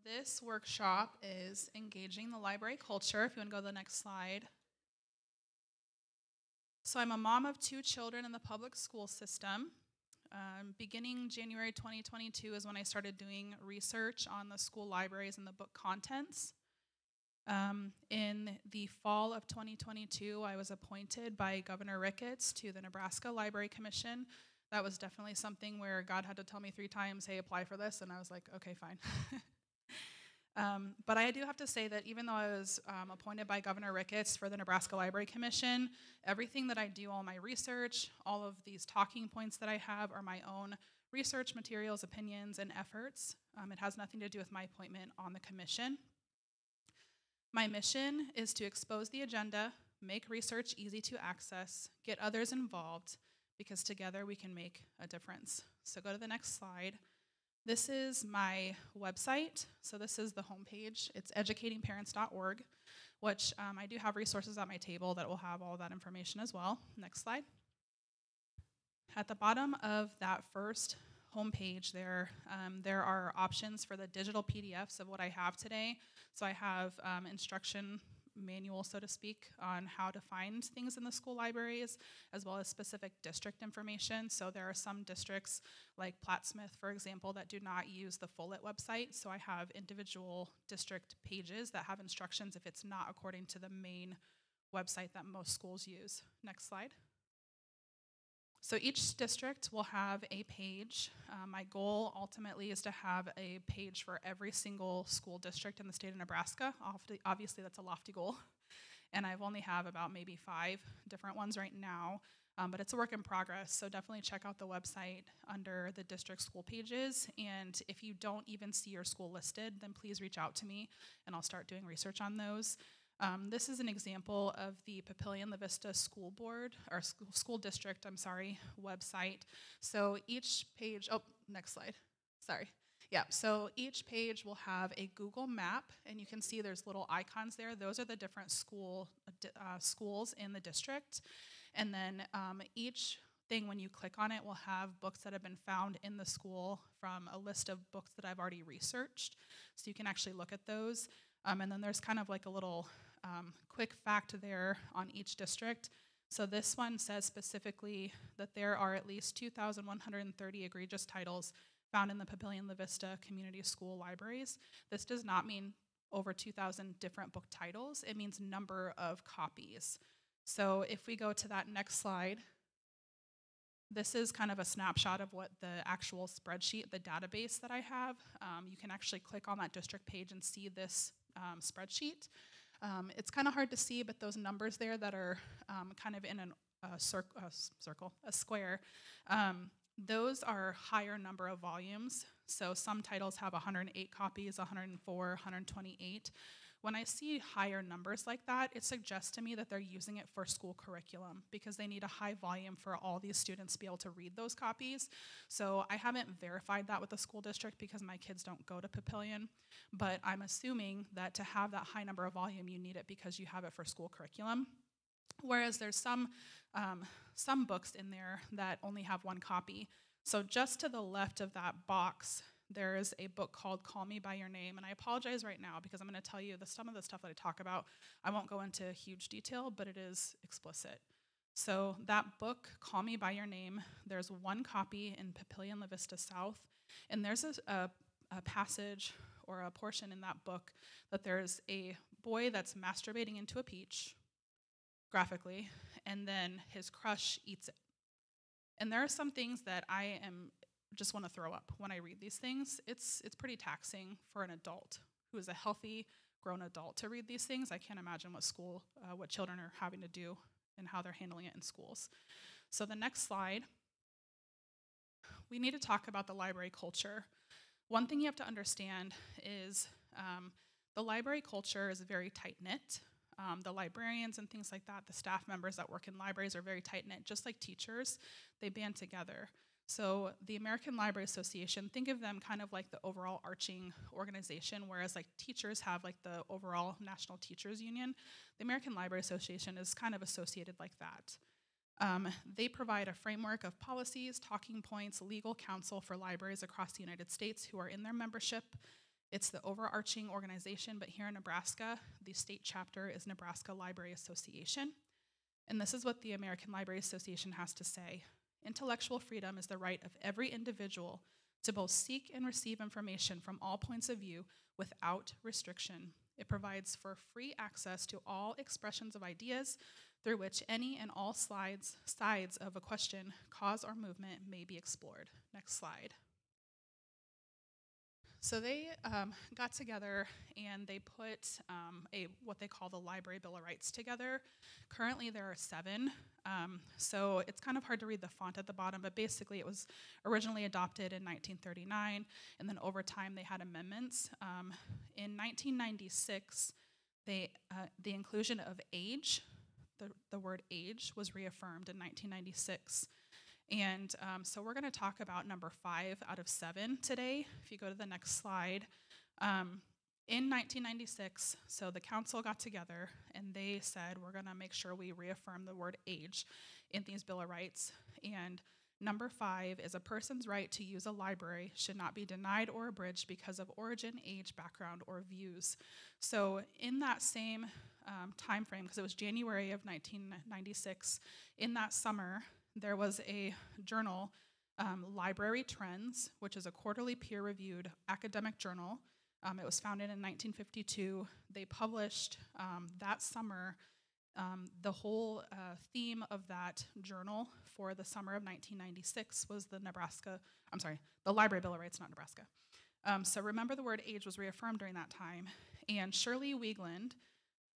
this workshop is engaging the library culture. If you want to go to the next slide. So I'm a mom of 2 children in the public school system. Beginning January 2022 is when I started doing research on the school libraries and the book contents. In the fall of 2022, I was appointed by Governor Ricketts to the Nebraska Library Commission. That was definitely something where God had to tell me 3 times, hey, apply for this, and I was like, okay, fine. But I do have to say that even though I was appointed by Governor Ricketts for the Nebraska Library Commission, everything that I do, all my research, all of these talking points that I have are my own research materials, opinions, and efforts. It has nothing to do with my appointment on the commission. My mission is to expose the agenda, make research easy to access, get others involved, because together we can make a difference. So go to the next slide. This is my website. So this is the homepage. It's educatingparents.org, which I do have resources at my table that will have all that information as well. Next slide. At the bottom of that first homepage there are options for the digital PDFs of what I have today. So I have instruction manual, so to speak, on how to find things in the school libraries, as well as specific district information. So there are some districts, like Plattsmouth, for example, that do not use the Full-Lit website. So I have individual district pages that have instructions if it's not according to the main website that most schools use. Next slide. So each district will have a page. My goal ultimately is to have a page for every single school district in the state of Nebraska. Obviously, that's a lofty goal. And I've only have about maybe 5 different ones right now, but it's a work in progress. So definitely check out the website under the district school pages. And if you don't even see your school listed, then please reach out to me and I'll start doing research on those. This is an example of the Papillion-La Vista School Board, or school district, website. So each page, next slide, sorry. Yeah, so each page will have a Google map, and you can see there's little icons there. Those are the different schools in the district. And then each thing, when you click on it, will have books that have been found in the school from a list of books that I've already researched. So you can actually look at those. And then there's kind of like a little quick fact there on each district. So this one says specifically that there are at least 2,130 egregious titles found in the Papillion-La Vista Community School libraries. This does not mean over 2,000 different book titles. It means number of copies. So if we go to that next slide, this is kind of a snapshot of what the actual spreadsheet, the database that I have. You can actually click on that district page and see this spreadsheet. It's kind of hard to see, but those numbers there that are kind of in a square, those are higher number of volumes. So some titles have 108 copies, 104, 128. When I see higher numbers like that, it suggests to me that they're using it for school curriculum because they need a high volume for all these students to be able to read those copies. So I haven't verified that with the school district because my kids don't go to Papillion, but I'm assuming that to have that high number of volume, you need it because you have it for school curriculum. Whereas there's some books in there that only have 1 copy. So just to the left of that box, there is a book called Call Me By Your Name, and I apologize right now because I'm going to tell you some of the stuff that I talk about. I won't go into huge detail, but it is explicit. So that book, Call Me By Your Name, there's 1 copy in Papillion-La Vista South, and there's a passage or a portion in that book that there's a boy that's masturbating into a peach, graphically, and then his crush eats it. And there are some things that I just want to throw up when I read these things. It's pretty taxing for an adult who is a healthy, grown adult to read these things. I can't imagine what children are having to do and how they're handling it in schools. So the next slide, we need to talk about the library culture. One thing you have to understand is the library culture is very tight-knit. The librarians and things like that, the staff members that work in libraries are very tight-knit, just like teachers. They band together. So the American Library Association, think of them kind of like the overall arching organization, whereas like teachers have like the overall National Teachers Union. The American Library Association is kind of associated like that. They provide a framework of policies, talking points, legal counsel for libraries across the United States who are in their membership. It's the overarching organization, but here in Nebraska, the state chapter is Nebraska Library Association. And this is what the American Library Association has to say. Intellectual freedom is the right of every individual to both seek and receive information from all points of view without restriction. It provides for free access to all expressions of ideas through which any and all sides of a question, cause, or movement may be explored. Next slide. So they got together and they put what they call the Library Bill of Rights together. Currently there are 7, so it's kind of hard to read the font at the bottom, but basically it was originally adopted in 1939, and then over time they had amendments. In 1996, the inclusion of age, the word age, was reaffirmed in 1996. And so we're going to talk about number 5 out of 7 today. If you go to the next slide. In 1996, so the council got together and they said, we're going to make sure we reaffirm the word age in these Bill of Rights. And number 5 is a person's right to use a library should not be denied or abridged because of origin, age, background, or views. So in that same time frame, because it was January of 1996, in that summer, there was a journal, Library Trends, which is a quarterly peer-reviewed academic journal. It was founded in 1952. They published that summer, the whole theme of that journal for the summer of 1996 was the Library Bill of Rights, not Nebraska. So remember, the word age was reaffirmed during that time. And Shirley Wiegland,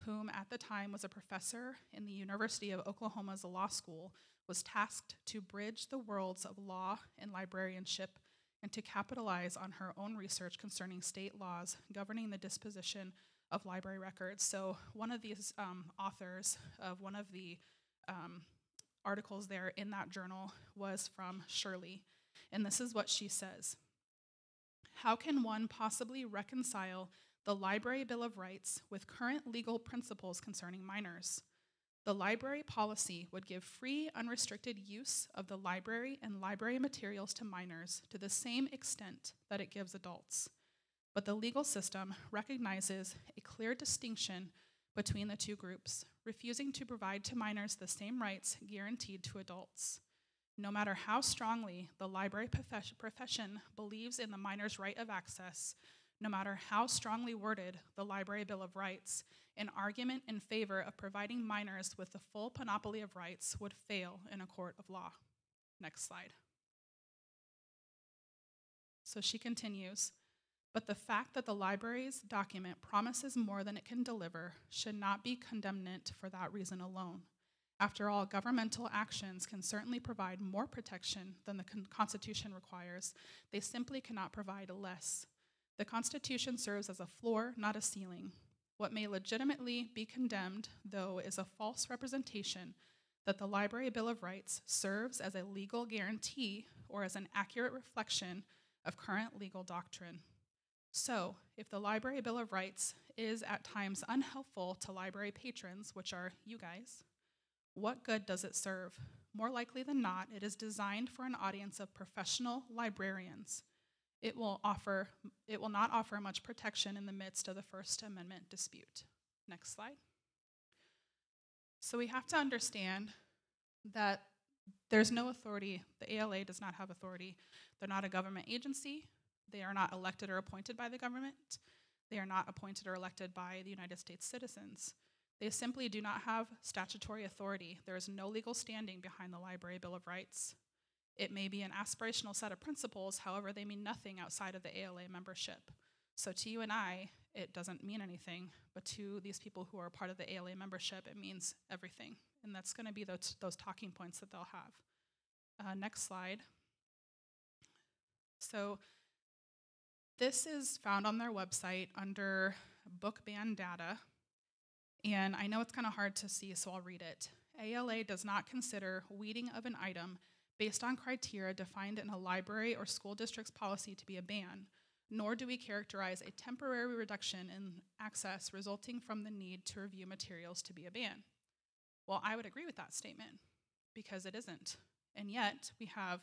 whom at the time was a professor in the University of Oklahoma's law school, was tasked to bridge the worlds of law and librarianship and to capitalize on her own research concerning state laws governing the disposition of library records. So one of these authors of one of the articles there in that journal was from Shirley, and this is what she says. How can one possibly reconcile the Library Bill of Rights with current legal principles concerning minors? The library policy would give free, unrestricted use of the library and library materials to minors to the same extent that it gives adults. But the legal system recognizes a clear distinction between the two groups, refusing to provide to minors the same rights guaranteed to adults. No matter how strongly the library profession believes in the minor's right of access, no matter how strongly worded the Library Bill of Rights, an argument in favor of providing minors with the full panoply of rights would fail in a court of law. Next slide. So she continues, but the fact that the library's document promises more than it can deliver should not be condemned for that reason alone. After all, governmental actions can certainly provide more protection than the Constitution requires. They simply cannot provide less. The Constitution serves as a floor, not a ceiling. What may legitimately be condemned, though, is a false representation that the Library Bill of Rights serves as a legal guarantee or as an accurate reflection of current legal doctrine. So, if the Library Bill of Rights is at times unhelpful to library patrons, which are you guys, what good does it serve? More likely than not, it is designed for an audience of professional librarians. It will not offer much protection in the midst of the First Amendment dispute. Next slide. So we have to understand that there's no authority. The ALA does not have authority. They're not a government agency. They are not elected or appointed by the government. They are not appointed or elected by the United States citizens. They simply do not have statutory authority. There is no legal standing behind the Library Bill of Rights. It may be an aspirational set of principles, however, they mean nothing outside of the ALA membership. So to you and I, it doesn't mean anything, but to these people who are part of the ALA membership, it means everything. And that's going to be those talking points that they'll have. Next slide. So this is found on their website under book ban data. And I know it's kind of hard to see, so I'll read it. ALA does not consider weeding of an item based on criteria defined in a library or school district's policy to be a ban, nor do we characterize a temporary reduction in access resulting from the need to review materials to be a ban. Well, I would agree with that statement, because it isn't. And yet, we have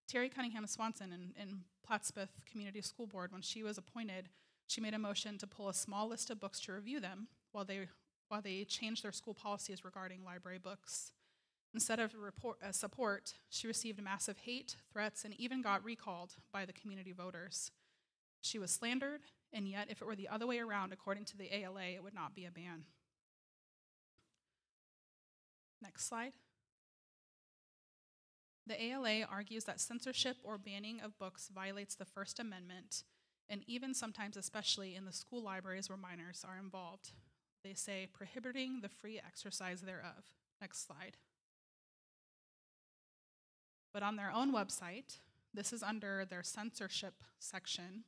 Terry Cunningham Swanson in Plattsmouth Community School Board. When she was appointed, She made a motion to pull a small list of books to review them while they changed their school policies regarding library books. Instead of support, she received massive hate, threats, and even got recalled by the community voters. She was slandered, and yet if it were the other way around, according to the ALA, it would not be a ban. Next slide. The ALA argues that censorship or banning of books violates the First Amendment, and even sometimes, especially in the school libraries where minors are involved. They say prohibiting the free exercise thereof. Next slide. But on their own website, this is under their censorship section,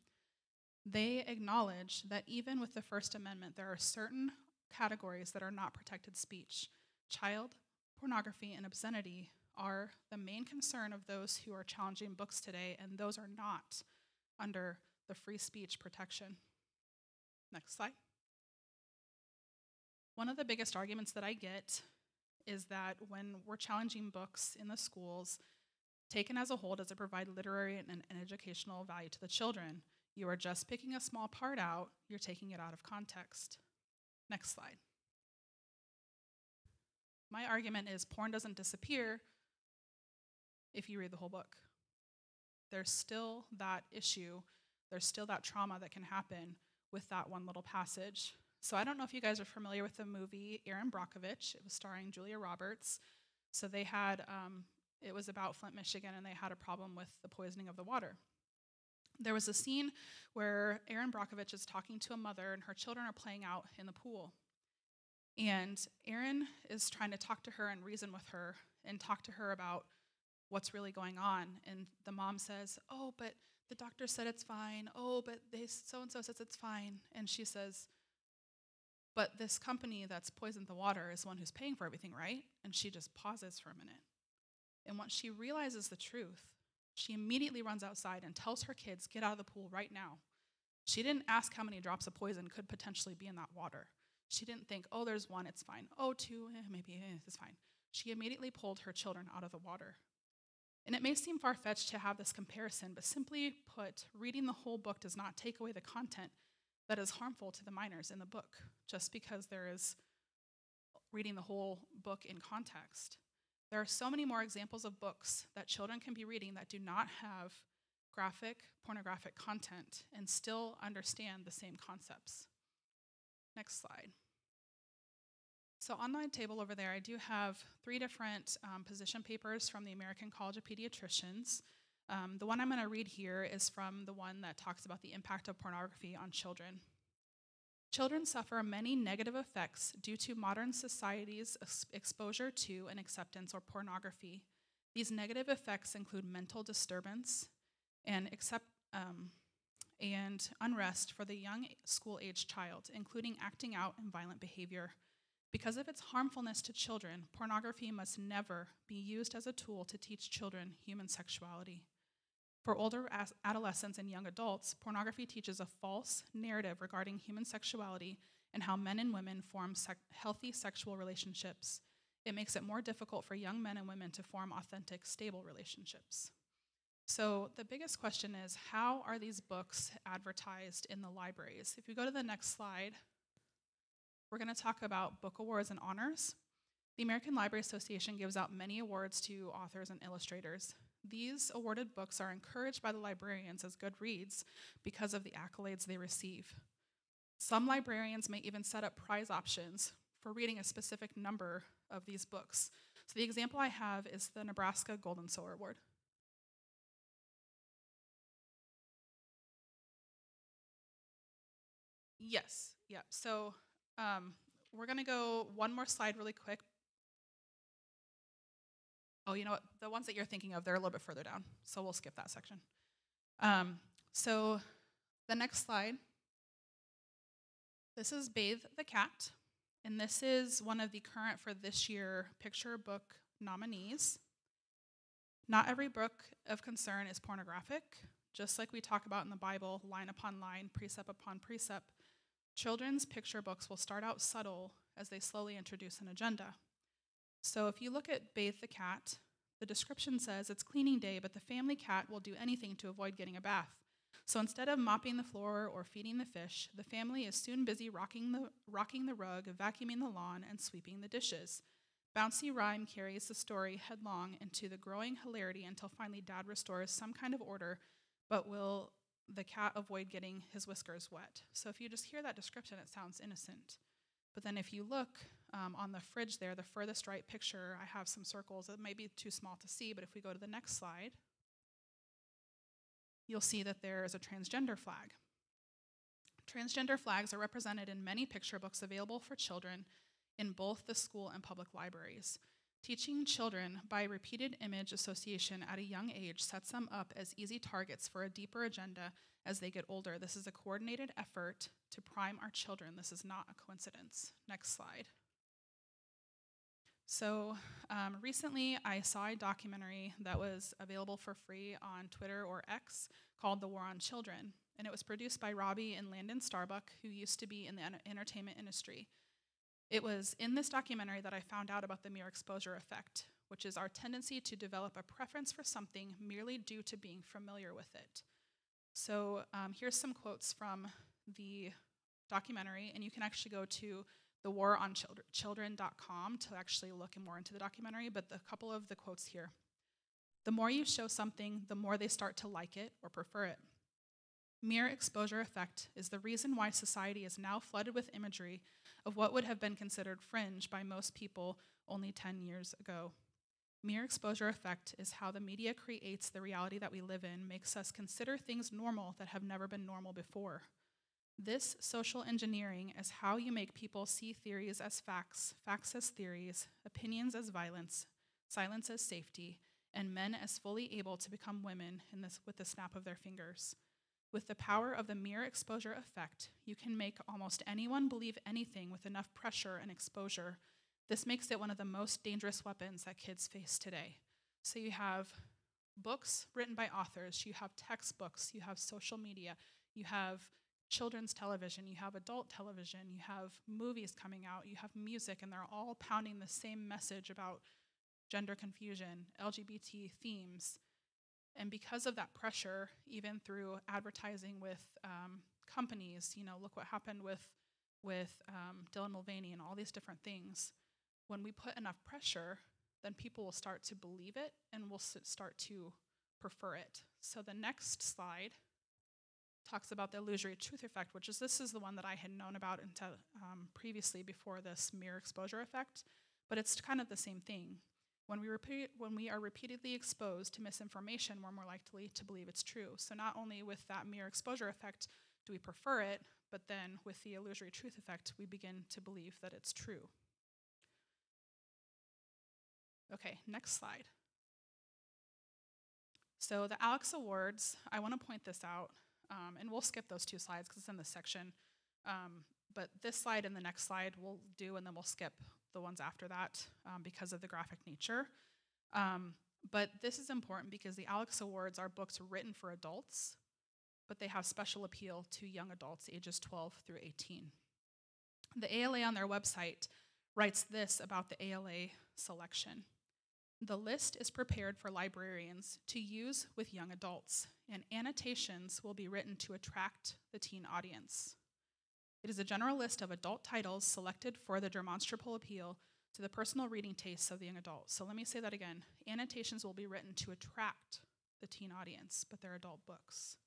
they acknowledge that even with the First Amendment, there are certain categories that are not protected speech. Child pornography and obscenity are the main concern of those who are challenging books today, and those are not under the free speech protection. Next slide. One of the biggest arguments that I get is that when we're challenging books in the schools, taken as a whole, does it provide literary and educational value to the children? You are just picking a small part out, you're taking it out of context. Next slide. My argument is porn doesn't disappear if you read the whole book. There's still that issue, there's still that trauma that can happen with that one little passage. So I don't know if you guys are familiar with the movie Erin Brockovich. It was starring Julia Roberts. So they had, it was about Flint, Michigan, and they had a problem with the poisoning of the water. There was a scene where Erin Brockovich is talking to a mother and her children are playing out in the pool. And Erin is trying to talk to her and reason with her and talk to her about what's really going on. And the mom says, "Oh, but the doctor said it's fine. Oh, but so-and-so says it's fine." And she says, "But this company that's poisoned the water is the one who's paying for everything, right?" And she just pauses for a minute. And once she realizes the truth, she immediately runs outside and tells her kids, "Get out of the pool right now." She didn't ask how many drops of poison could potentially be in that water. She didn't think, "Oh, there's one, it's fine. Oh, two, maybe it's fine." She immediately pulled her children out of the water. And it may seem far-fetched to have this comparison, but simply put, reading the whole book does not take away the content that is harmful to the minors in the book, just because there is reading the whole book in context. There are so many more examples of books that children can be reading that do not have graphic, pornographic content and still understand the same concepts. Next slide. So on my table over there, I do have 3 different position papers from the American College of Pediatricians. The one I'm going to read here is from the one that talks about the impact of pornography on children. Children suffer many negative effects due to modern society's exposure to and acceptance of pornography. These negative effects include mental disturbance and unrest for the young school-aged child, including acting out and violent behavior. Because of its harmfulness to children, pornography must never be used as a tool to teach children human sexuality. For older adolescents and young adults, pornography teaches a false narrative regarding human sexuality and how men and women form healthy sexual relationships. It makes it more difficult for young men and women to form authentic, stable relationships. So the biggest question is, how are these books advertised in the libraries? If you go to the next slide, we're going to talk about book awards and honors. The American Library Association gives out many awards to authors and illustrators. These awarded books are encouraged by the librarians as good reads because of the accolades they receive. Some librarians may even set up prize options for reading a specific number of these books. So the example I have is the Nebraska Golden Sower Award. Yes, yeah. So we're going to go one more slide really quick. Oh, you know what? The ones that you're thinking of, they're a little bit further down, so we'll skip that section. So the next slide, this is Bathe the Cat, and this is one of the current for this year picture book nominees. Not every book of concern is pornographic. Just like we talk about in the Bible, line upon line, precept upon precept, children's picture books will start out subtle as they slowly introduce an agenda. So if you look at Bathe the Cat, the description says it's cleaning day, but the family cat will do anything to avoid getting a bath. So instead of mopping the floor or feeding the fish, the family is soon busy rocking the rug, vacuuming the lawn, and sweeping the dishes. Bouncy rhyme carries the story headlong into the growing hilarity until finally Dad restores some kind of order, but will the cat avoid getting his whiskers wet? So if you just hear that description, it sounds innocent. But then if you look on the fridge there, the furthest right picture, I have some circles that might be too small to see, but if we go to the next slide, you'll see that there is a transgender flag. Transgender flags are represented in many picture books available for children in both the school and public libraries. Teaching children by repeated image association at a young age sets them up as easy targets for a deeper agenda as they get older. This is a coordinated effort to prime our children. This is not a coincidence. Next slide. So recently I saw a documentary that was available for free on Twitter or X called The War on Children, and it was produced by Robbie and Landon Starbuck, who used to be in the entertainment industry. It was in this documentary that I found out about the mere exposure effect, which is our tendency to develop a preference for something merely due to being familiar with it. So here's some quotes from the documentary, and you can actually go to thewaronchildren.com to actually look more into the documentary, but a couple of the quotes here. The more you show something, the more they start to like it or prefer it. Mere exposure effect is the reason why society is now flooded with imagery of what would have been considered fringe by most people only 10 years ago. Mere exposure effect is how the media creates the reality that we live in, makes us consider things normal that have never been normal before. This social engineering is how you make people see theories as facts, facts as theories, opinions as violence, silence as safety, and men as fully able to become women with the snap of their fingers. With the power of the mere exposure effect, you can make almost anyone believe anything with enough pressure and exposure. This makes it one of the most dangerous weapons that kids face today. So you have books written by authors, you have textbooks, you have social media, you have children's television, you have adult television, you have movies coming out, you have music, and they're all pounding the same message about gender confusion, LGBT themes. And because of that pressure, even through advertising with companies, look what happened with Dylan Mulvaney and all these different things. When we put enough pressure, then people will start to believe it and will start to prefer it. So the next slide talks about the illusory truth effect, this is the one that I had known about previously before this mere exposure effect, but it's kind of the same thing. When we are repeatedly exposed to misinformation, we're more likely to believe it's true. So not only with that mere exposure effect do we prefer it, but then with the illusory truth effect, we begin to believe that it's true. Okay, next slide. So the Alex Awards, I want to point this out, and we'll skip those two slides because it's in this section. But this slide and the next slide we'll do, and then we'll skip the ones after that because of the graphic nature. But this is important because the Alex Awards are books written for adults, but they have special appeal to young adults ages 12 through 18. The ALA on their website writes this about the ALA selection. The list is prepared for librarians to use with young adults, and annotations will be written to attract the teen audience. It is a general list of adult titles selected for the demonstrable appeal to the personal reading tastes of the young adult. So let me say that again. Annotations will be written to attract the teen audience, but they're adult books.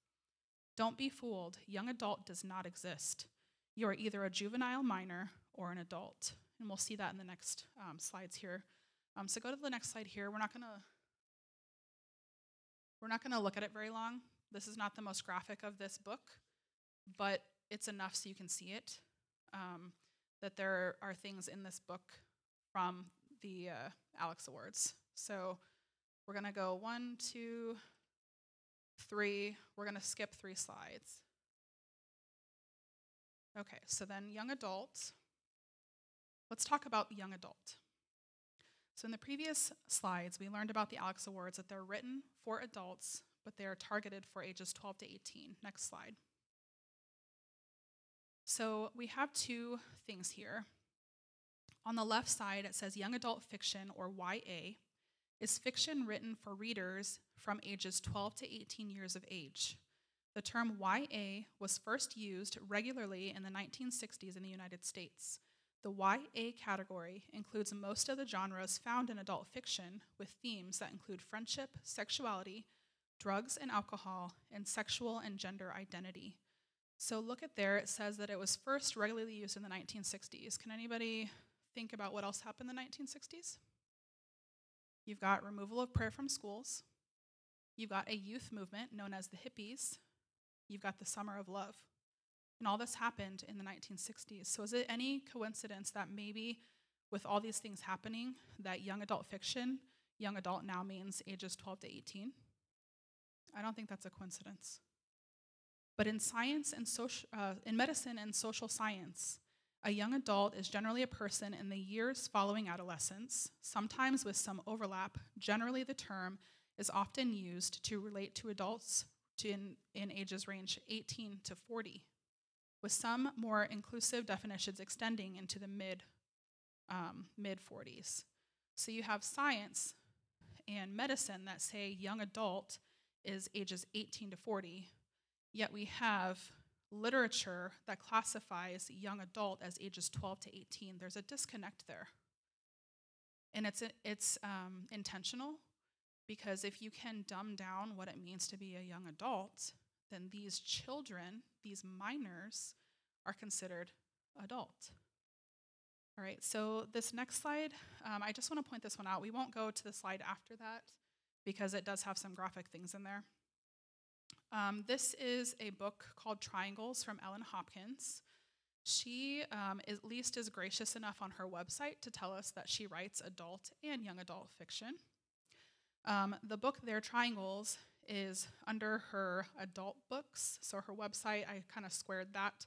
Don't be fooled. Young adult does not exist. You are either a juvenile minor or an adult. And we'll see that in the next slides here. So go to the next slide here. We're not gonna look at it very long. This is not the most graphic of this book, but it's enough so you can see it, that there are things in this book from the Alex Awards. So we're gonna go 1, 2, 3. We're gonna skip 3 slides. Okay, so then young adult. Let's talk about young adult. So in the previous slides, we learned about the Alex Awards, that they're written for adults, but they are targeted for ages 12 to 18. Next slide. So we have 2 things here. On the left side, it says young adult fiction, or YA, is fiction written for readers from ages 12 to 18 years of age. The term YA was first used regularly in the 1960s in the United States. The YA category includes most of the genres found in adult fiction, with themes that include friendship, sexuality, drugs and alcohol, and sexual and gender identity. So look at there, it says that it was first regularly used in the 1960s. Can anybody think about what else happened in the 1960s? You've got removal of prayer from schools. You've got a youth movement known as the hippies. You've got the summer of love. And all this happened in the 1960s. So is it any coincidence that maybe with all these things happening, that young adult fiction, young adult now means ages 12 to 18? I don't think that's a coincidence. But in science and in medicine and social science, a young adult is generally a person in the years following adolescence, sometimes with some overlap. Generally, the term is often used to relate to adults in ages range 18 to 40, with some more inclusive definitions extending into the mid 40s. So you have science and medicine that say young adult is ages 18 to 40, yet we have literature that classifies young adult as ages 12 to 18. There's a disconnect there. And it's intentional, because if you can dumb down what it means to be a young adult, then these children, these minors, are considered adult. All right, so this next slide, I just want to point this one out. We won't go to the slide after that because it does have some graphic things in there. This is a book called Triangles from Ellen Hopkins. She at least is gracious enough on her website to tell us that she writes adult and young adult fiction. The book there, Triangles, is under her adult books. So her website, I kind of squared that.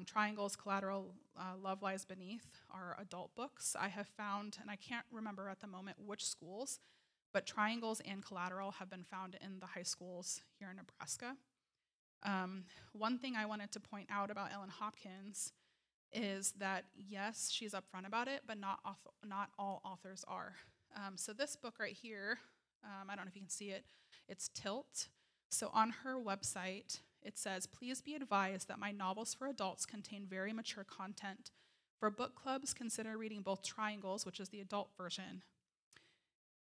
Triangles, Collateral, Love Lies Beneath are adult books. I have found, and I can't remember at the moment which schools, but Triangles and Collateral have been found in the high schools here in Nebraska. One thing I wanted to point out about Ellen Hopkins is that, yes, she's upfront about it, but not all authors are. So this book right here, I don't know if you can see it, it's Tilt. So on her website, it says, "Please be advised that my novels for adults contain very mature content. For book clubs, consider reading both Triangles, which is the adult version,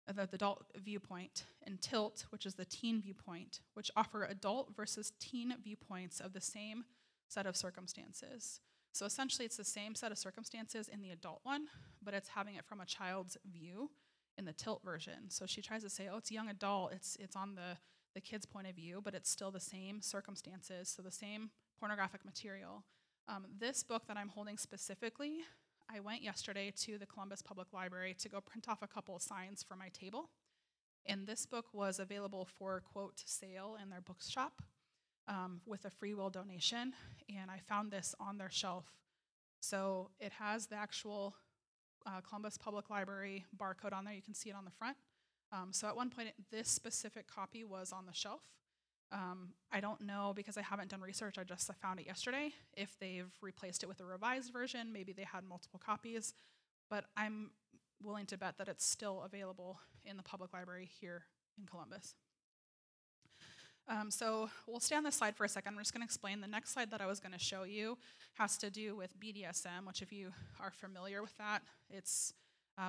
the adult viewpoint, and Tilt, which is the teen viewpoint, which offer adult versus teen viewpoints of the same set of circumstances." So essentially, it's the same set of circumstances in the adult one, but it's having it from a child's view in the Tilt version. So she tries to say, oh, it's young adult, it's on the kid's point of view, but it's still the same circumstances, so the same pornographic material. This book that I'm holding specifically, I went yesterday to the Columbus Public Library to go print off a couple of signs for my table, and this book was available for, quote, sale in their bookshop with a free will donation, and I found this on their shelf. So it has the actual Columbus Public Library barcode on there. You can see it on the front. So at one point, this specific copy was on the shelf. I don't know, because I haven't done research, I found it yesterday, if they've replaced it with a revised version. Maybe they had multiple copies, but I'm willing to bet that it's still available in the public library here in Columbus. So we'll stay on this slide for a second. I'm just going to explain. The next slide that I was going to show you has to do with BDSM, which, if you are familiar with that, it's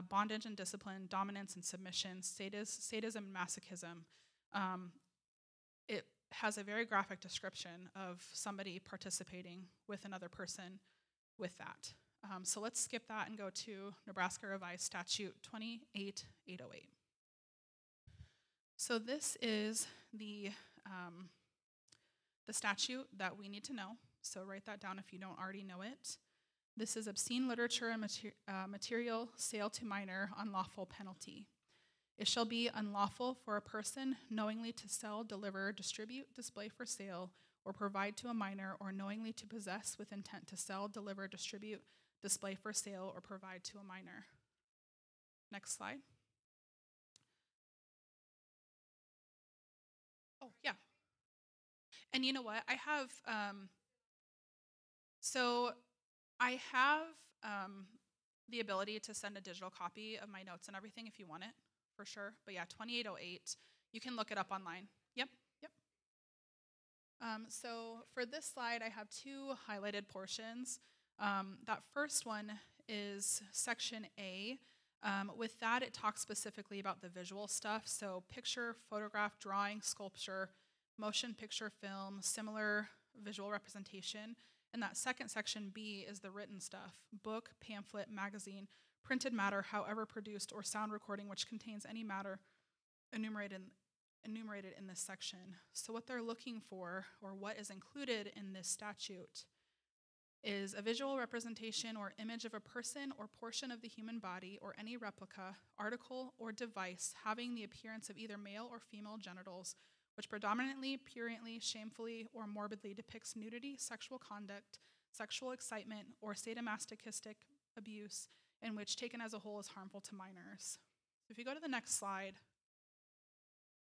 bondage and discipline, dominance and submission, sadism and masochism. It has a very graphic description of somebody participating with another person with that. So let's skip that and go to Nebraska Revised Statute 28808. So this is the statute that we need to know. So write that down if you don't already know it. This is obscene literature and material, sale to minor, unlawful penalty. It shall be unlawful for a person knowingly to sell, deliver, distribute, display for sale, or provide to a minor, or knowingly to possess with intent to sell, deliver, distribute, display for sale, or provide to a minor. Next slide. Oh, yeah. And you know what? I have the ability to send a digital copy of my notes and everything if you want it, for sure. But yeah, 2808, you can look it up online. Yep. So for this slide, I have two highlighted portions. That first one is section A. With that, it talks specifically about the visual stuff. So picture, photograph, drawing, sculpture, motion picture, film, similar visual representation. And that second section, B, is the written stuff: book, pamphlet, magazine, printed matter, however produced, or sound recording which contains any matter enumerated in this section. So what they're looking for, or what is included in this statute, is a visual representation or image of a person or portion of the human body or any replica, article, or device having the appearance of either male or female genitals, which predominantly, pruriently, shamefully, or morbidly depicts nudity, sexual conduct, sexual excitement, or sadomasochistic abuse, and which, taken as a whole, is harmful to minors. If you go to the next slide,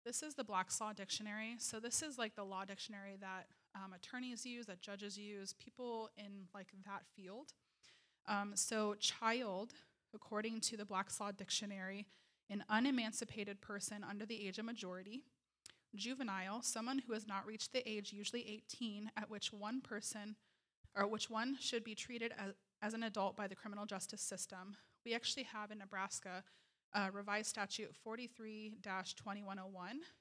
this is the Black's Law Dictionary. So this is like the law dictionary that attorneys use, that judges use, people in like that field. So child, according to the Black's Law Dictionary, an unemancipated person under the age of majority. Juvenile, someone who has not reached the age, usually 18, at which one should be treated as an adult by the criminal justice system. We actually have in Nebraska revised statute 43-2101,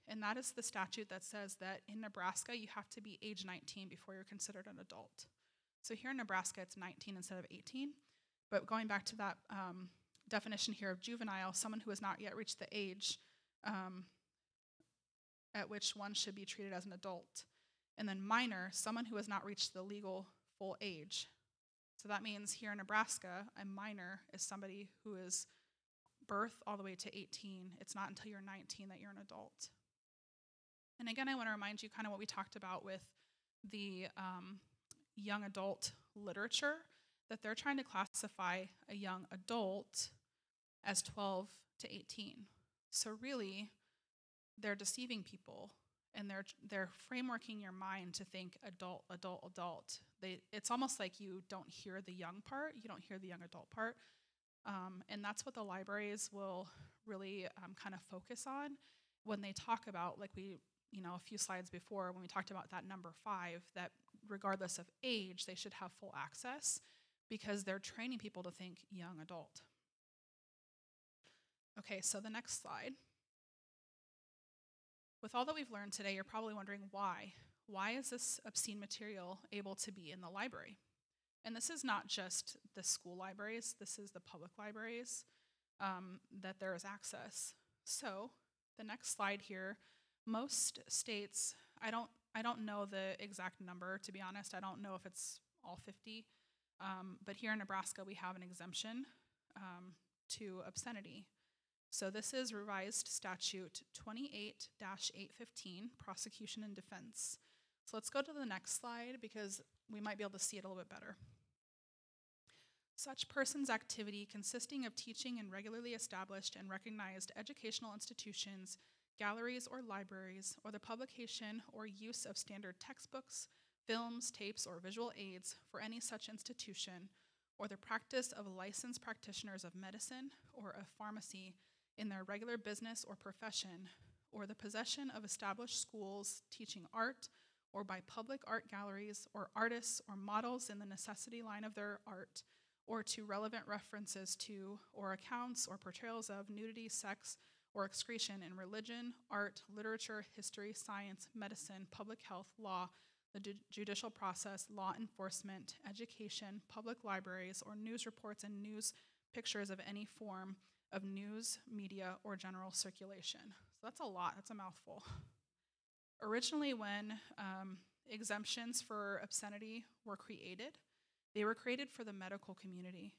and that is the statute that says that in Nebraska you have to be age 19 before you're considered an adult. So here in Nebraska it's 19 instead of 18, but going back to that definition here of juvenile, someone who has not yet reached the age at which one should be treated as an adult. And then minor, someone who has not reached the legal full age. So that means here in Nebraska, a minor is somebody who is birth all the way to 18. It's not until you're 19 that you're an adult. And again, I want to remind you kind of what we talked about with the young adult literature, that they're trying to classify a young adult as 12 to 18. So really, they're deceiving people, and they're frameworking your mind to think adult, adult, adult. It's almost like you don't hear the young part, you don't hear the young adult part. And that's what the libraries will really kind of focus on when they talk about, like a few slides before, when we talked about that number 5, that regardless of age, they should have full access because they're training people to think young adult. Okay, so the next slide. With all that we've learned today, you're probably wondering why. Why is this obscene material able to be in the library? And this is not just the school libraries, this is the public libraries that there is access. So the next slide here, most states, I don't know the exact number, to be honest. I don't know if it's all 50, but here in Nebraska we have an exemption to obscenity. So this is revised statute 28-815, prosecution and defense. So let's go to the next slide because we might be able to see it a little bit better. Such person's activity consisting of teaching in regularly established and recognized educational institutions, galleries or libraries, or the publication or use of standard textbooks, films, tapes, or visual aids for any such institution, or the practice of licensed practitioners of medicine or of pharmacy in their regular business or profession, or the possession of established schools teaching art, or by public art galleries or artists or models in the necessity line of their art, or to relevant references to or accounts or portrayals of nudity, sex, or excretion in religion, art, literature, history, science, medicine, public health, law, the judicial process, law enforcement, education, public libraries, or news reports and news pictures of any form of news, media, or general circulation. So that's a lot, that's a mouthful. Originally, when exemptions for obscenity were created, they were created for the medical community,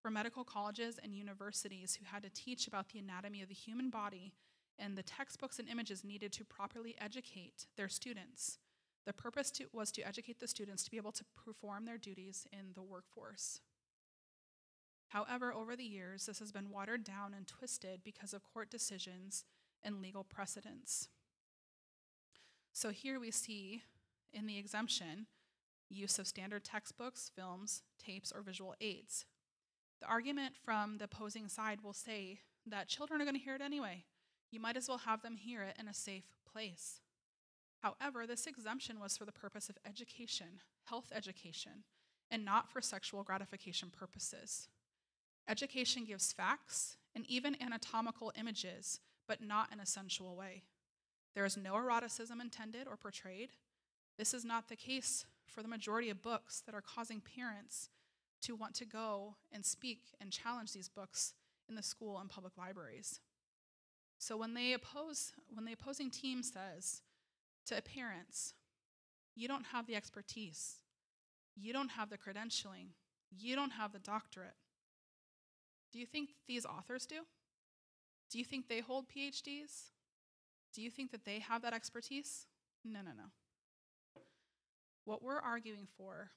for medical colleges and universities who had to teach about the anatomy of the human body and the textbooks and images needed to properly educate their students. The purpose was to educate the students to be able to perform their duties in the workforce. However, over the years, this has been watered down and twisted because of court decisions and legal precedents. So here we see in the exemption use of standard textbooks, films, tapes, or visual aids. The argument from the opposing side will say that children are going to hear it anyway. You might as well have them hear it in a safe place. However, this exemption was for the purpose of education, health education, and not for sexual gratification purposes. Education gives facts and even anatomical images, but not in a sensual way. There is no eroticism intended or portrayed. This is not the case for the majority of books that are causing parents to want to go and speak and challenge these books in the school and public libraries. So when the opposing team says to parents, you don't have the expertise, you don't have the credentialing, you don't have the doctorate, do you think these authors do? Do you think they hold PhDs? Do you think that they have that expertise? No. What we're arguing for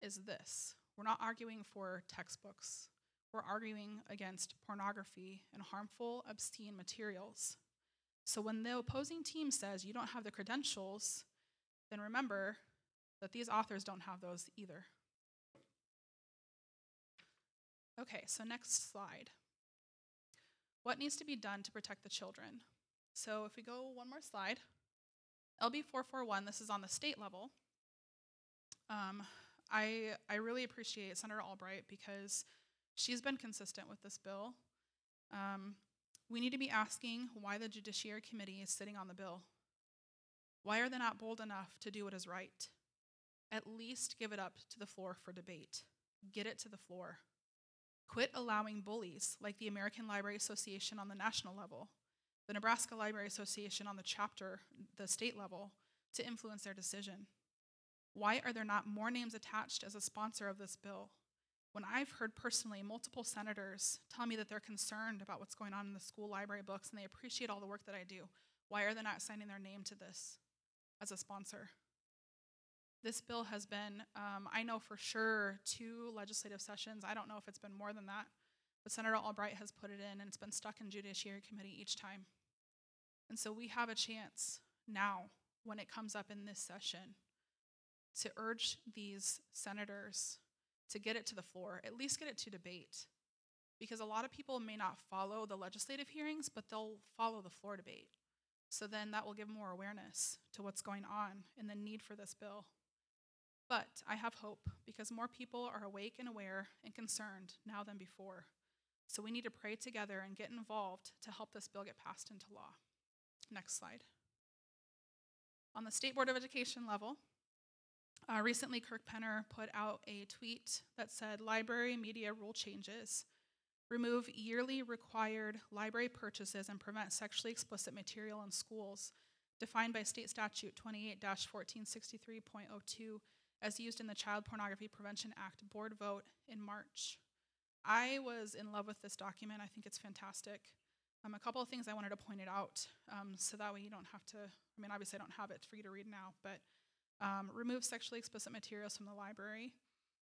is this. We're not arguing for textbooks. We're arguing against pornography and harmful, obscene materials. So when the opposing team says you don't have the credentials, then remember that these authors don't have those either. Okay, so next slide. What needs to be done to protect the children? So if we go one more slide, LB 441, this is on the state level. I really appreciate Senator Albright because she's been consistent with this bill. We need to be asking why the Judiciary Committee is sitting on the bill. Why are they not bold enough to do what is right? At least give it up to the floor for debate. Get it to the floor. Quit allowing bullies like the American Library Association on the national level, the Nebraska Library Association on the state level, to influence their decision. Why are there not more names attached as a sponsor of this bill? When I've heard personally multiple senators tell me that they're concerned about what's going on in the school library books and they appreciate all the work that I do, why are they not signing their name to this as a sponsor? This bill has been, I know for sure, 2 legislative sessions. I don't know if it's been more than that, but Senator Albright has put it in and it's been stuck in Judiciary Committee each time. And so we have a chance now, when it comes up in this session, to urge these senators to get it to the floor, at least get it to debate. Because a lot of people may not follow the legislative hearings, but they'll follow the floor debate. So then that will give more awareness to what's going on and the need for this bill. But I have hope because more people are awake and aware and concerned now than before. So we need to pray together and get involved to help this bill get passed into law. Next slide. On the State Board of Education level, recently Kirk Penner put out a tweet that said, library media rule changes, remove yearly required library purchases and prevent sexually explicit material in schools, defined by State Statute 28-1463.02 as used in the Child Pornography Prevention Act board vote in March. I was in love with this document. I think it's fantastic. A couple of things I wanted to point it out so that way you don't have to, obviously I don't have it for you to read now, but remove sexually explicit materials from the library.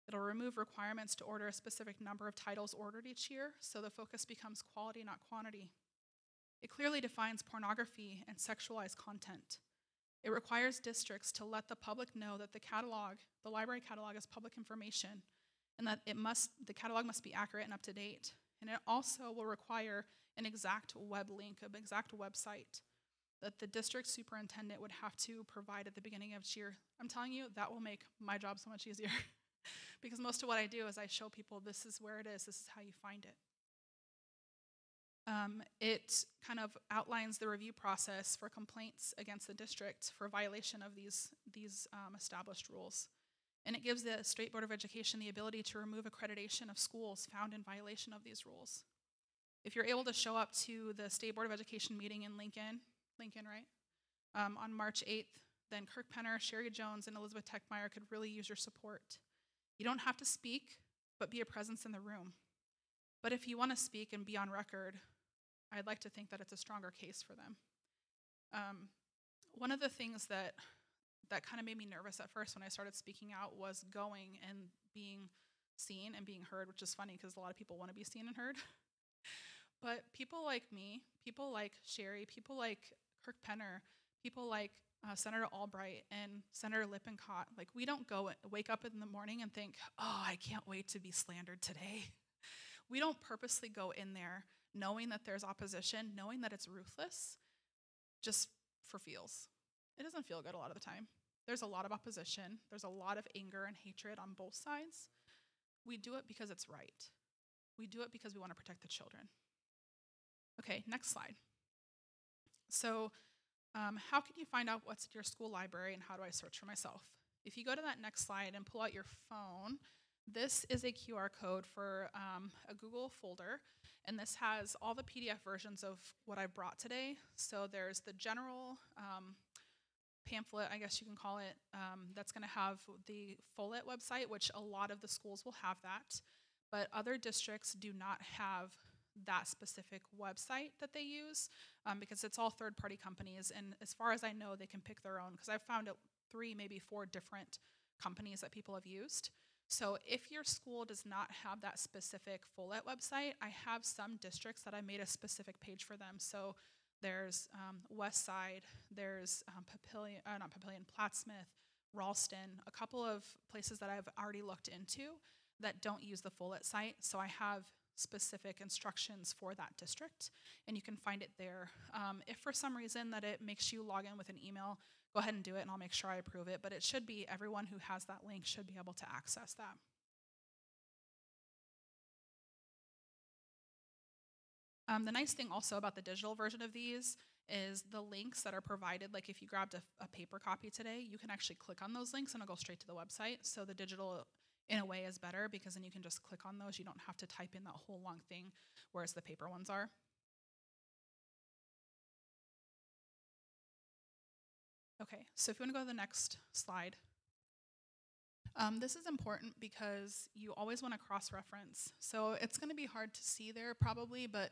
It'll remove requirements to order a specific number of titles ordered each year, so the focus becomes quality, not quantity. It clearly defines pornography and sexualized content. It requires districts to let the public know that the library catalog is public information, and that the catalog must be accurate and up to date. And it also will require an exact web link, an exact website that the district superintendent would have to provide at the beginning of each year. I'm telling you, that will make my job so much easier because most of what I do is I show people this is where it is, this is how you find it. It kind of outlines the review process for complaints against the district for violation of these established rules. And it gives the State Board of Education the ability to remove accreditation of schools found in violation of these rules. If you're able to show up to the State Board of Education meeting in Lincoln, right, on March 8th, then Kirk Penner, Sherry Jones, and Elizabeth Techmeyer could really use your support. You don't have to speak, but be a presence in the room. But if you want to speak and be on record, I'd like to think that it's a stronger case for them. One of the things that kind of made me nervous at first when I started speaking out was going and being seen and being heard, which is funny because a lot of people want to be seen and heard. But people like me, people like Sherry, people like Kirk Penner, people like Senator Albright and Senator Lippincott, like we don't wake up in the morning and think, oh, I can't wait to be slandered today. We don't purposely go in there knowing that there's opposition, knowing that it's ruthless, just for feels. It doesn't feel good a lot of the time. There's a lot of opposition. There's a lot of anger and hatred on both sides. We do it because it's right. We do it because we want to protect the children. Okay, next slide. So how can you find out what's in your school library and how do I search for myself? If you go to that next slide and pull out your phone, this is a QR code for a Google folder, and this has all the PDF versions of what I brought today. So there's the general pamphlet, I guess you can call it, that's going to have the Follett website, which a lot of the schools will have that, but other districts do not have that specific website that they use because it's all third-party companies, and as far as I know, they can pick their own because I've found 3, maybe 4 different companies that people have used. So if your school does not have that specific Follett website, I have some districts that I made a specific page for them. So there's West Side, there's Plattsmouth, Ralston, a couple of places that I've already looked into that don't use the Follett site. So I have specific instructions for that district, and you can find it there. If for some reason that it makes you log in with an email, go ahead and do it, and I'll make sure I approve it. But it should be everyone who has that link should be able to access that. The nice thing also about the digital version of these is the links that are provided. Like if you grabbed a paper copy today, you can actually click on those links and it'll go straight to the website. So the digital, in a way, is better because then you can just click on those. You don't have to type in that whole long thing, whereas the paper ones are. Okay, so if you want to go to the next slide. This is important because you always want to cross-reference. So it's going to be hard to see there probably, but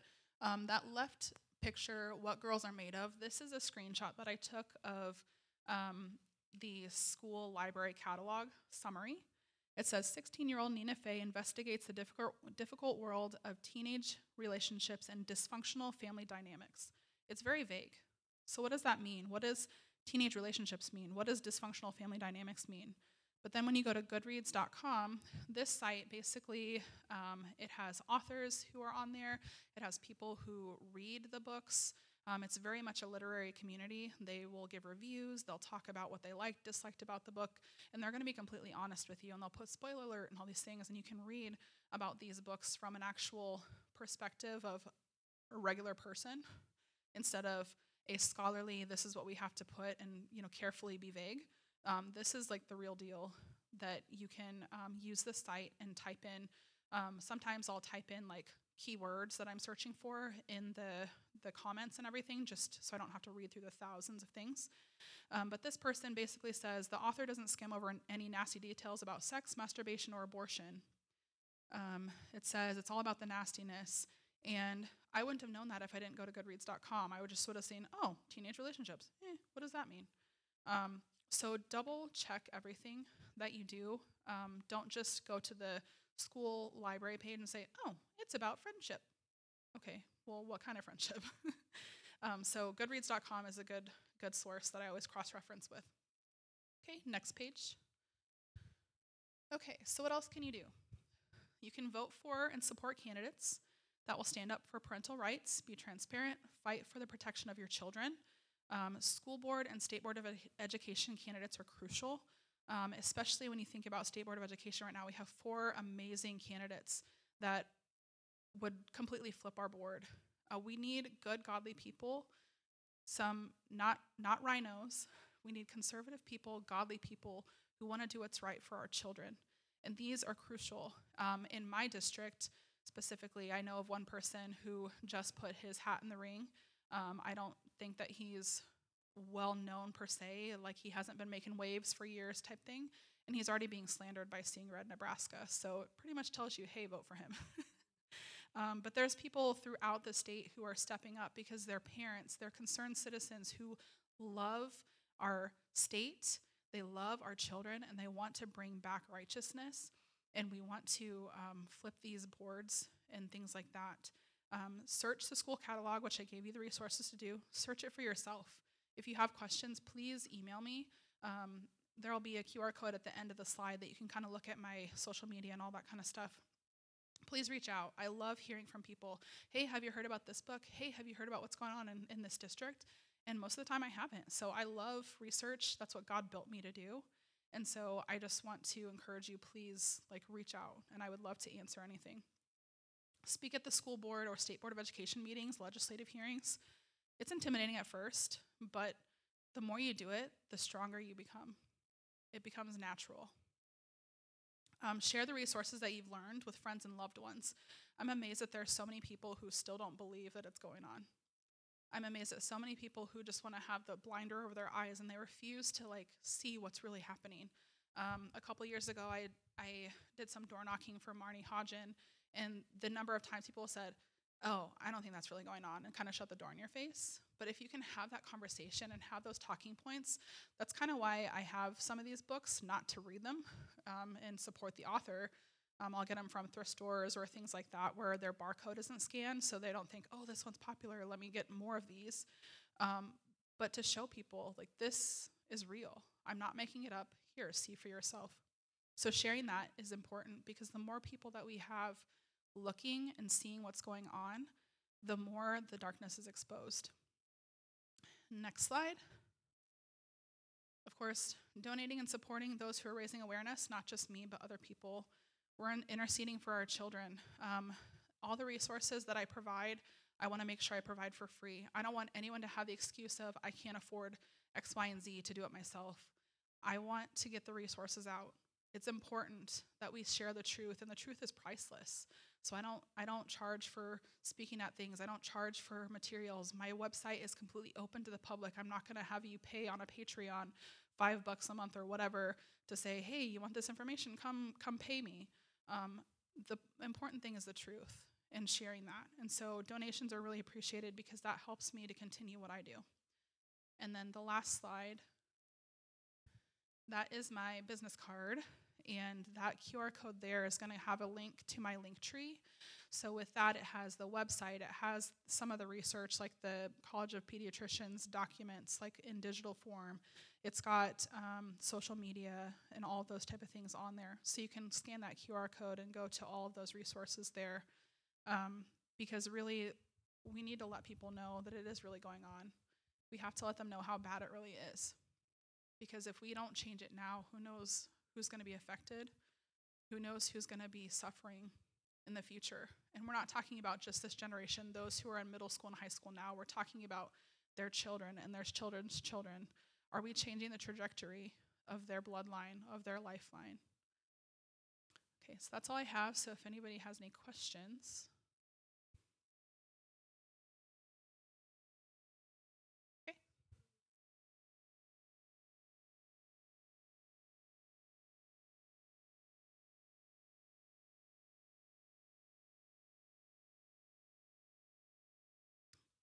that left picture, what girls are made of, this is a screenshot that I took of the school library catalog summary. It says 16-year-old Nina Fay investigates the difficult world of teenage relationships and dysfunctional family dynamics. It's very vague. So what does that mean? What does teenage relationships mean? What does dysfunctional family dynamics mean? But then when you go to goodreads.com, this site basically, it has authors who are on there. It has people who read the books. It's very much a literary community. They will give reviews. They'll talk about what they liked, disliked about the book, and they're going to be completely honest with you, and they'll put spoiler alert and all these things, and you can read about these books from an actual perspective of a regular person instead of a scholarly, this is what we have to put and carefully be vague. This is like the real deal that you can use this site and type in. Sometimes I'll type in like keywords that I'm searching for in the comments and everything, just so I don't have to read through the thousands of things. But this person basically says the author doesn't skim over any nasty details about sex, masturbation, or abortion. It says it's all about the nastiness. And I wouldn't have known that if I didn't go to goodreads.com. I would just sort of seen, oh, teenage relationships. What does that mean? So double check everything that you do. Don't just go to the school library page and say, oh, it's about friendship. Okay, well, what kind of friendship? So goodreads.com is a good source that I always cross-reference with. Okay, next page. Okay, so what else can you do? You can vote for and support candidates that will stand up for parental rights, be transparent, fight for the protection of your children. School board and state board of education candidates are crucial, especially when you think about state board of education right now. We have 4 amazing candidates that would completely flip our board. We need good, godly people, some not rhinos. We need conservative people, godly people who want to do what's right for our children. And these are crucial. In my district, specifically, I know of one person who just put his hat in the ring. I don't think that he's well known per se, like he hasn't been making waves for years type thing, and he's already being slandered by Seeing Red Nebraska. So it pretty much tells you, hey, vote for him. But there's people throughout the state who are stepping up because they're parents, they're concerned citizens who love our state, they love our children, and they want to bring back righteousness, and we want to flip these boards and things like that. Search the school catalog, which I gave you the resources to do. Search it for yourself. If you have questions, please email me. There will be a QR code at the end of the slide that you can kind of look at my social media and all that kind of stuff. Please reach out. I love hearing from people. Hey, have you heard about this book? Hey, have you heard about what's going on in this district? And most of the time I haven't. So I love research. That's what God built me to do. And so I just want to encourage you, please, like, reach out, and I would love to answer anything. Speak at the school board or state board of education meetings, legislative hearings. It's intimidating at first, but the more you do it, the stronger you become. It becomes natural. Share the resources that you've learned with friends and loved ones. I'm amazed that there are so many people who still don't believe that it's going on. I'm amazed at so many people who just want to have the blinder over their eyes and they refuse to like see what's really happening. A couple years ago, I did some door knocking for Marnie Hodgen, and the number of times people said, "Oh, I don't think that's really going on," and kind of shut the door in your face. But if you can have that conversation and have those talking points, that's kind of why I have some of these books, not to read them and support the author. I'll get them from thrift stores or things like that where their barcode isn't scanned, so they don't think, "Oh, this one's popular, let me get more of these." But to show people, like, this is real. I'm not making it up. Here, see for yourself. So sharing that is important, because the more people that we have looking and seeing what's going on, the more the darkness is exposed. Next slide. Of course, donating and supporting those who are raising awareness, not just me, but other people. We're interceding for our children. All the resources that I provide, I want to make sure I provide for free. I don't want anyone to have the excuse of, I can't afford X, Y, and Z to do it myself. I want to get the resources out. It's important that we share the truth, and the truth is priceless. So I don't charge for speaking at things. I don't charge for materials. My website is completely open to the public. I'm not going to have you pay on a Patreon $5 a month or whatever to say, "Hey, you want this information? Come pay me." The important thing is the truth and sharing that. And so donations are really appreciated, because that helps me to continue what I do. And then the last slide, that is my business card. And that QR code there is going to have a link to my link tree. So with that, it has the website. It has some of the research, like the College of Pediatricians documents, like in digital form. It's got social media and all of those type of things on there. So you can scan that QR code and go to all of those resources there. Because really, we need to let people know that it is really going on. We have to let them know how bad it really is. Because if we don't change it now, who knows who's going to be affected? Who knows who's going to be suffering in the future? And we're not talking about just this generation, those who are in middle school and high school now. We're talking about their children and their children's children. Are we changing the trajectory of their bloodline, of their lifeline? Okay, so that's all I have. So if anybody has any questions. Okay.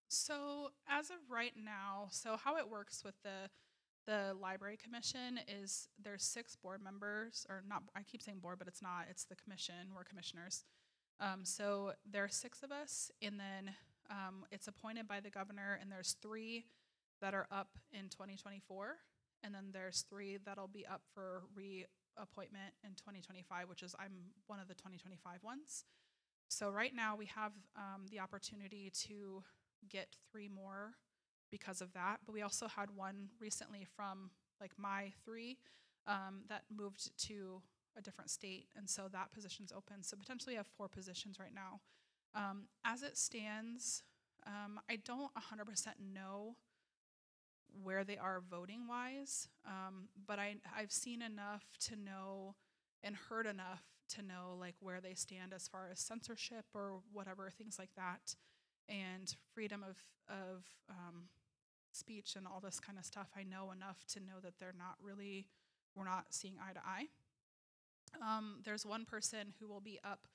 So as of right now, so how it works with the library commission is there's 6 board members, or not, I keep saying board, but it's not, it's the commission, we're commissioners. So there are 6 of us, and then it's appointed by the governor, and there's 3 that are up in 2024, and then there's 3 that'll be up for reappointment in 2025, which is I'm one of the 2025 ones. So right now we have the opportunity to get 3 more because of that, but we also had one recently from like my 3 that moved to a different state, and so that position's open. So potentially we have 4 positions right now. As it stands, I don't 100% know where they are voting wise, but I've seen enough to know and heard enough to know like where they stand as far as censorship or whatever, things like that, and freedom of speech and all this kind of stuff. I know enough to know that we're not seeing eye to eye. There's one person who will be up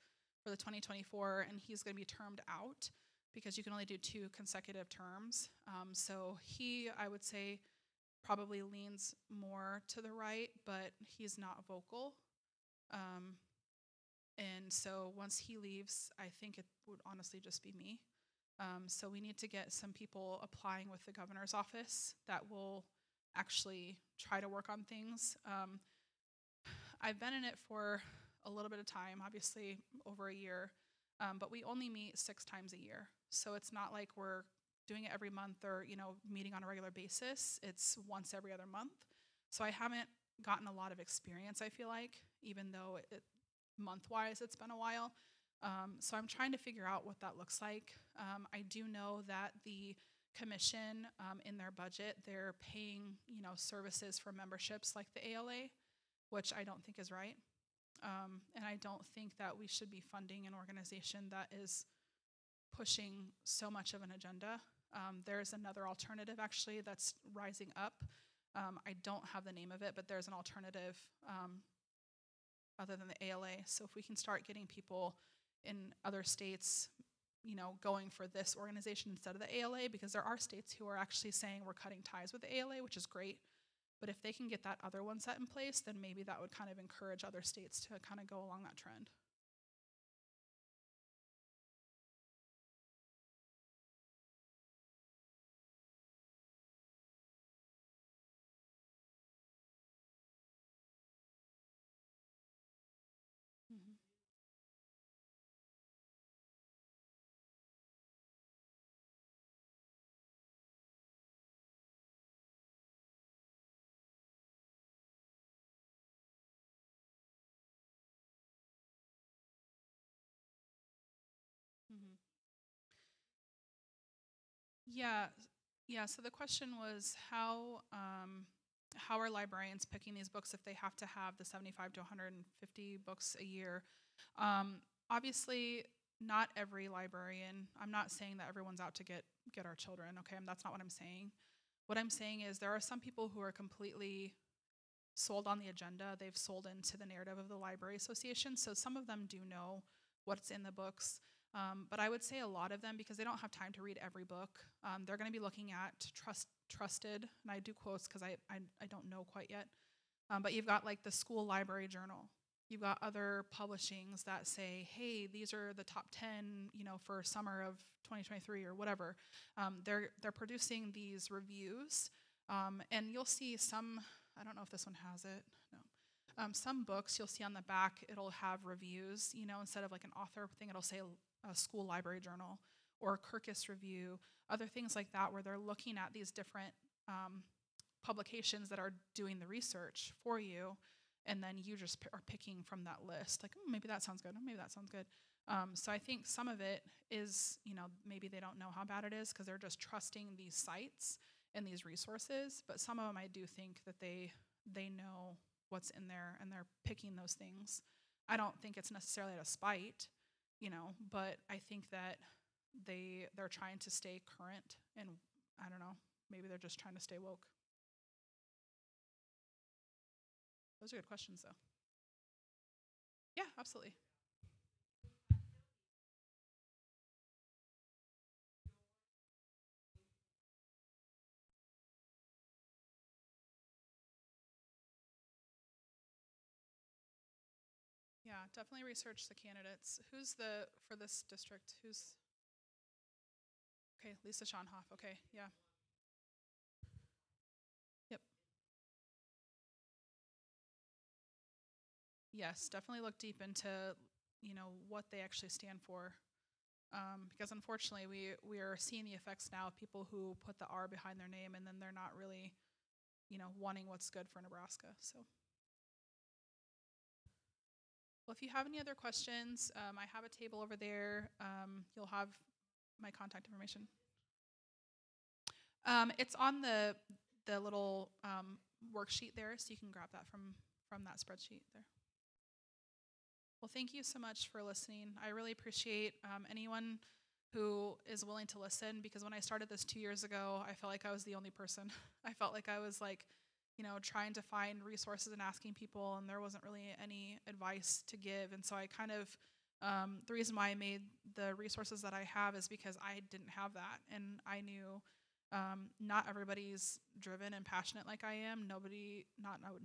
for the 2024, and he's going to be termed out because you can only do 2 consecutive terms. So he, I would say, probably leans more to the right, but he's not vocal. And so once he leaves, I think it would honestly just be me. So we need to get some people applying with the governor's office that will actually try to work on things. I've been in it for a little bit of time, obviously over a year, but we only meet 6 times a year. So it's not like we're doing it every month or, meeting on a regular basis. It's once every other month. So I haven't gotten a lot of experience, I feel like, even though month-wise it's been a while. So I'm trying to figure out what that looks like. I do know that the commission, in their budget, they're paying, services for memberships like the ALA, which I don't think is right. And I don't think that we should be funding an organization that is pushing so much of an agenda. There's another alternative actually that's rising up. I don't have the name of it, but there's an alternative other than the ALA. So if we can start getting people in other states, going for this organization instead of the ALA, because there are states who are actually saying we're cutting ties with the ALA, which is great. But if they can get that other one set in place, then maybe that would kind of encourage other states to kind of go along that trend. Mm-hmm. Mm-hmm. Yeah, yeah. So the question was how are librarians picking these books if they have to have the 75 to 150 books a year? Obviously, not every librarian. I'm not saying that everyone's out to get our children. Okay, that's not what I'm saying. What I'm saying is there are some people who are completely sold on the agenda. They've sold into the narrative of the Library Association. So some of them do know what's in the books. But I would say a lot of them, because they don't have time to read every book, they're going to be looking at trusted, and I do quotes because I don't know quite yet. But you've got like the school library journal. You've got other publishings that say, hey, these are the top 10, for summer of 2023 or whatever. They're producing these reviews, and you'll see some. I don't know if this one has it. No. Some books you'll see on the back, it'll have reviews, instead of like an author thing, it'll say a school library journal or a Kirkus review, other things like that, where they're looking at these different publications that are doing the research for you, and then you just are picking from that list. Like, maybe that sounds good. Maybe that sounds good. So I think some of it is, maybe they don't know how bad it is because they're just trusting these sites and these resources. But some of them I do think that they know what's in there and they're picking those things. I don't think it's necessarily out of spite, but I think that they're trying to stay current, and I don't know, maybe they're just trying to stay woke. Those are good questions, though. Yeah, absolutely. Yeah, definitely research the candidates. Who's for this district? Who's okay? Lisa Schonhoff. Okay, yeah. Yep. Yes, definitely look deep into what they actually stand for, because unfortunately we are seeing the effects now of people who put the R behind their name and then they're not really wanting what's good for Nebraska. So, well, if you have any other questions, I have a table over there. You'll have my contact information. It's on the little worksheet there, so you can grab that from that spreadsheet there. Well, thank you so much for listening. I really appreciate anyone who is willing to listen, because when I started this 2 years ago, I felt like I was the only person. I felt like I was like, trying to find resources and asking people, and there wasn't really any advice to give. And so I kind of, the reason why I made the resources that I have is because I didn't have that. And I knew not everybody's driven and passionate like I am. Not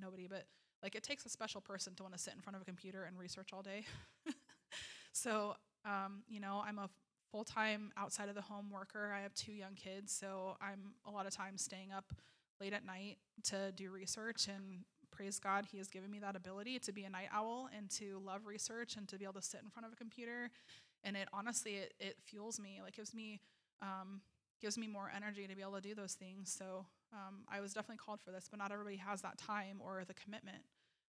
nobody, but like it takes a special person to want to sit in front of a computer and research all day. So, I'm a full-time outside of the home worker. I have 2 young kids, so I'm a lot of times staying up late at night to do research, and praise God, he has given me that ability to be a night owl and to love research and to be able to sit in front of a computer. And it honestly, it fuels me, like gives me gives me more energy to be able to do those things. So I was definitely called for this, but not everybody has that time or the commitment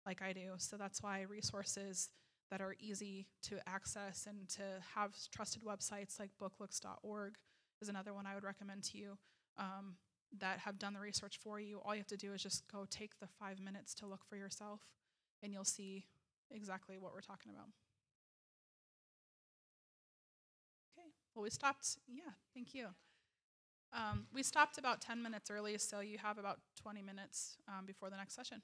like I do. So that's why resources that are easy to access and to have trusted websites like booklooks.org is another one I would recommend to you, that have done the research for you. All you have to do is just go take the 5 minutes to look for yourself, and you'll see exactly what we're talking about. Okay, well, we stopped. Yeah, thank you. We stopped about 10 minutes early, so you have about 20 minutes before the next session.